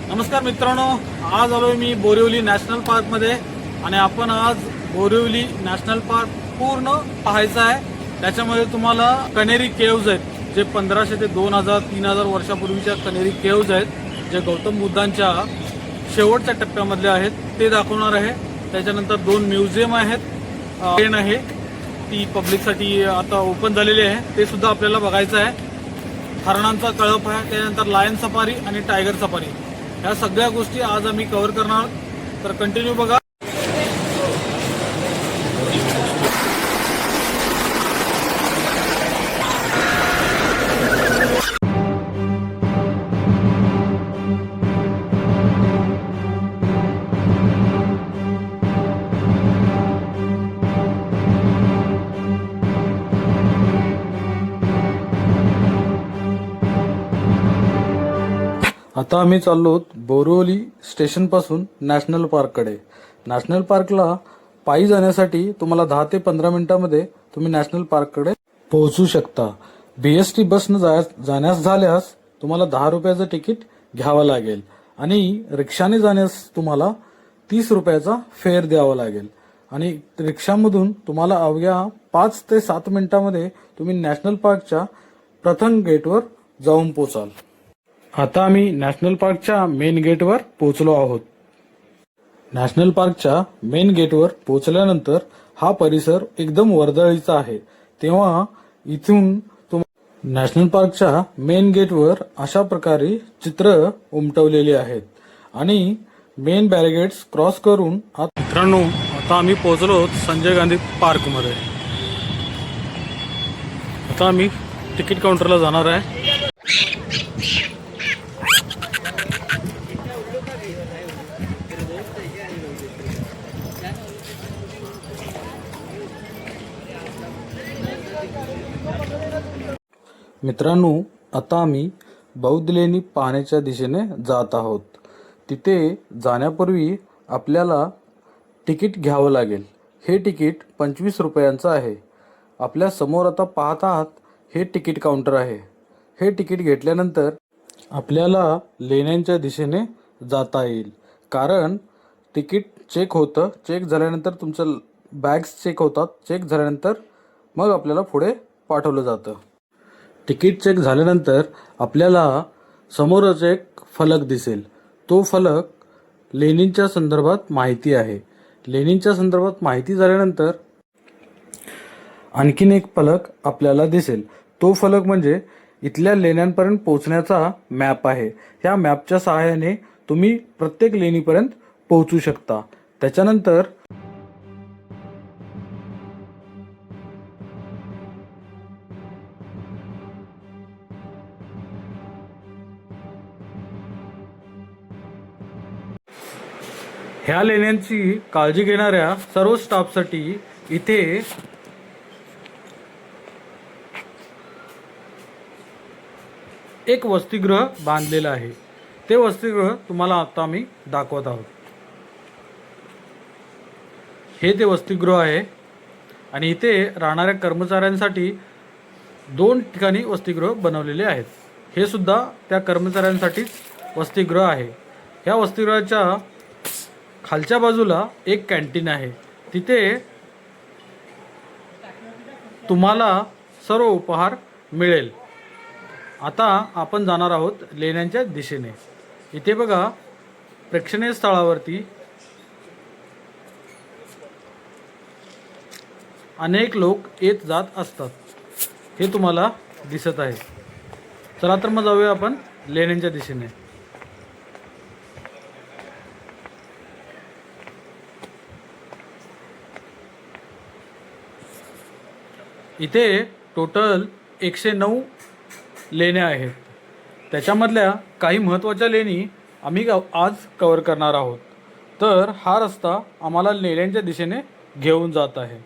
नमस्कार मित्रांनो, आज आलोय मी बोरिवली नॅशनल पार्कमध्ये आणि आपण आज बोरिवली नॅशनल पार्क पूर्ण पाहायचं आहे। त्याच्यामध्ये तुम्हाला कनेरी केव्ज आहेत, जे 1500 ते 2000 3000 वर्षापूर्वीच्या कनेरी केव्ज आहेत, जे गौतम बुद्धांच्या शेवटच्या टप्प्यामधले आहेत, ते दाखवणार आहे। त्याच्यानंतर 2 म्युझियम आहेत, ट्रेन आहे ती पब्लिकसाठी आता ओपन झालेली आहे, ते सुद्धा आपल्याला बघायचं आहे। हरणांचा कळप आहे, त्यानंतर लायन सफारी आणि टायगर सफारी, ह्या सगळ्या गोष्टी आज आम्ही कव्हर करणार, तर कंटिन्यू बघा। आता आम्ही चाललो बोरिवली स्टेशन पासून नॅशनल पार्ककडे। नॅशनल पार्कला पायी जाण्यासाठी तुम्हाला 10 ते 15 मिनिटांमध्ये तुम्ही नॅशनल पार्ककडे पोहोचू शकता। बीएसटी बसनं जाण्यास झाल्यास तुम्हाला 10 रुपयाचं तिकीट घ्यावं लागेल आणि रिक्षाने जाण्यास तुम्हाला 30 रुपयाचा फेअर द्यावा लागेल आणि रिक्षामधून तुम्हाला अवघ्या 5 ते 7 मिनिटांमध्ये तुम्ही नॅशनल पार्कच्या प्रथम गेटवर जाऊन पोचाल। आता आम्ही नॅशनल पार्कच्या मेन गेटवर पोहोचलो आहोत। नॅशनल पार्कच्या मेन गेटवर पोहोचल्यानंतर हा परिसर एकदम वर्दळीचा आहे, तेव्हा इथून नॅशनल पार्कच्या मेन गेटवर अशा प्रकारे चित्र उमटवलेली आहेत आणि मेन बॅरिगेड्स क्रॉस करून मित्रांनो आता आम्ही पोहोचलो संजय गांधी पार्कमध्ये। आता आम्ही तिकीट काउंटरला जाणार आहे। मित्रांनो आता आम्ही बौद्ध लेणी पाहण्याच्या दिशेने जात आहोत। तिथे जाण्यापूर्वी आपल्याला तिकीट घ्यावं लागेल। हे तिकीट 25 रुपयांचं आहे। आपल्या समोर आता पाहत आहात हे तिकीट काउंटर आहे। हे तिकीट घेतल्यानंतर आपल्याला लेण्यांच्या दिशेने जाता येईल, कारण तिकीट चेक होतं। चेक झाल्यानंतर तुमचं बॅग्स चेक होतात, चेक झाल्यानंतर मग आपल्याला पुढे पाठवलं जातं। तिकीट चेक झाल्यानंतर आपल्याला समोरच एक फलक दिसेल, तो फलक लेणींच्या संदर्भात माहिती आहे। लेणींच्या संदर्भात माहिती झाल्यानंतर आणखीन एक फलक आपल्याला दिसेल, तो फलक म्हणजे इथल्या लेण्यांपर्यंत पोहोचण्याचा मॅप आहे। या मॅपच्या सहाय्याने तुम्ही प्रत्येक लेणीपर्यंत पोहोचू शकता। त्याच्यानंतर ह्या लेण्यांची काळजी घेणाऱ्या सर्व स्टाफसाठी इथे एक वसतिगृह बांधलेलं आहे। ते वसतिगृह तुम्हाला आता आम्ही दाखवत आहोत। हे ते वसतिगृह आहे आणि इथे राहणाऱ्या कर्मचाऱ्यांसाठी 2 ठिकाणी वसतिगृह बनवलेले आहेत। हे सुद्धा त्या कर्मचाऱ्यांसाठीच वसतिगृह आहे। ह्या वसतिगृहाच्या खालच्या बाजूला एक कॅन्टीन आहे, तिथे तुम्हाला सर्व उपहार मिळेल। आता आपण जाणार आहोत लेण्यांच्या दिशेने। इथे बघा प्रेक्षणीय स्थळावरती अनेक लोक येत जात असतात, हे तुम्हाला दिसत आहे। चला तर मग जाऊया आपण लेण्यांच्या दिशेने। इथे टोटल 109 लेण्या आहेत। त्याच्यामधल्या काही महत्त्वाच्या लेणी आम्ही आज कव्हर करणार आहोत। तर हा रस्ता आम्हाला लेण्यांच्या दिशेने घेऊन जात आहे।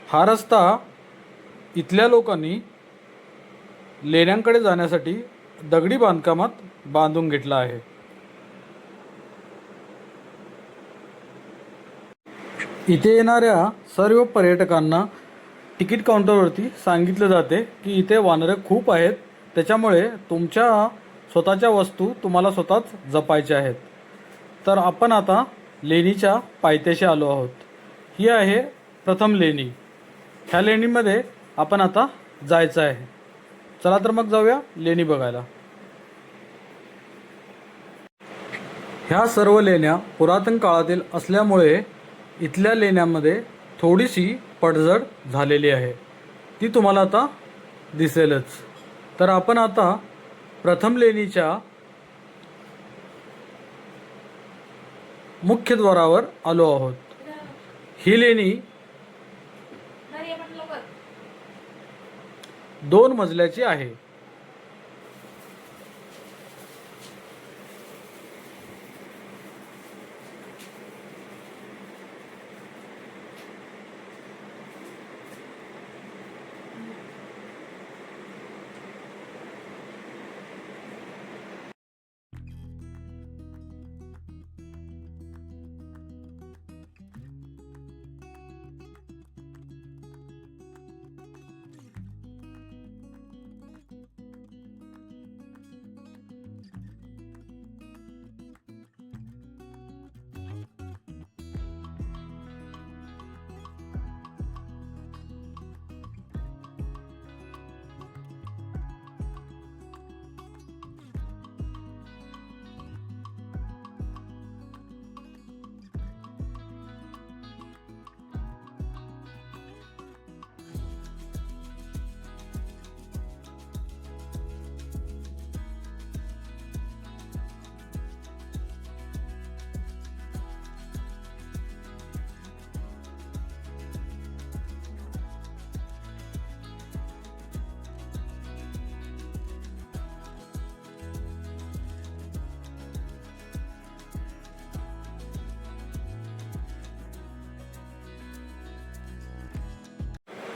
हा रस्ता इथल्या लोकांनी लेण्यांकडे जाण्यासाठी दगडी बांधकामात बांधून घेतला आहे। इथे येणाऱ्या सर्व पर्यटकांना तिकीट काउंटरवरती सांगितलं जाते की इथे वानरे खूप आहेत, त्याच्यामुळे तुमच्या स्वतःच्या वस्तू तुम्हाला स्वतःच जपायच्या आहेत. तर आपण आता लेणीच्या पायथ्याशी आलो आहोत. ही आहे प्रथम लेणी. ह्या लेणीमध्ये आपण आता जायचं आहे. चला तर मग जाऊया लेणी बघायला. ह्या सर्व लेण्या पुरातन काळातील असल्यामुळे इथल्या लेण्यांमध्ये थोडीशी पडझड झालेली आहे. ती तुम्हाला आता दिसेलच. तर आपण आता प्रथम लेणीच्या मुख्यद्वारावर आलो आहोत. ही लेणी 2 मजल्याची आहे.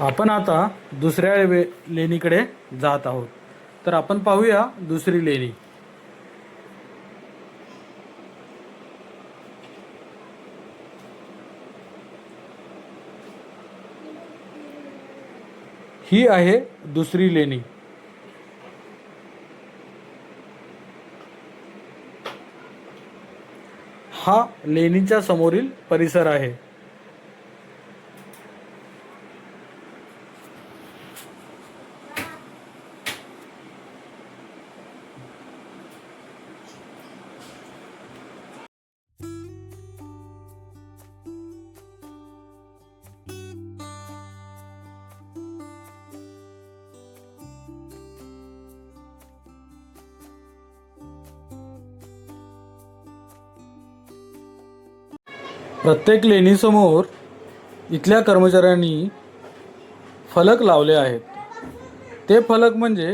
आपण आता दुसऱ्या लेणीकडे जात आहोत. तर आपण पाहूया दुसरी लेणी. ही आहे दुसरी लेणी. हा लेणीच्या समोरील परिसर आहे. प्रत्येक लेणीसमोर इथल्या कर्मचाऱ्यांनी फलक लावले आहेत. ते फलक म्हणजे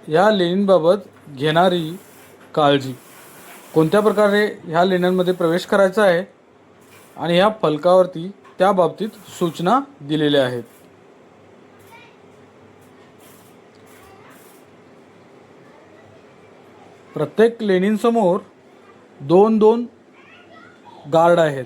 ह्या लेणींबाबत घेणारी काळजी, कोणत्या प्रकारे ह्या लेण्यांमध्ये प्रवेश करायचा आहे आणि ह्या फलकावरती त्या बाबतीत सूचना दिलेल्या आहेत. प्रत्येक लेणींसमोर 2-2 गार्ड आहेत.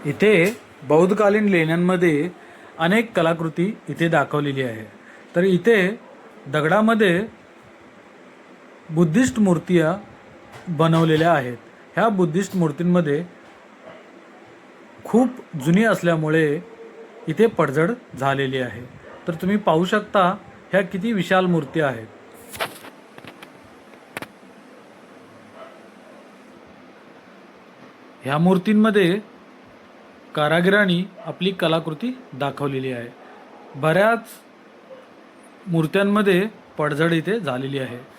इथे बौद्धकालीन लेण्यांमध्ये अनेक कलाकृती इथे दाखवलेली आहे. तर इथे दगडामध्ये बुद्धिस्ट मूर्त्या बनवलेल्या आहेत. ह्या बुद्धिस्ट मूर्तींमध्ये खूप जुनी असल्यामुळे इथे पडझड झालेली आहे. तर तुम्ही पाहू शकता ह्या किती विशाल मूर्ती आहेत. ह्या मूर्तींमध्ये कारागिरांनी आपली कलाकृती दाखवलेली आहे. बऱ्याच मूर्त्यांमध्ये पडझड इथे झालेली आहे.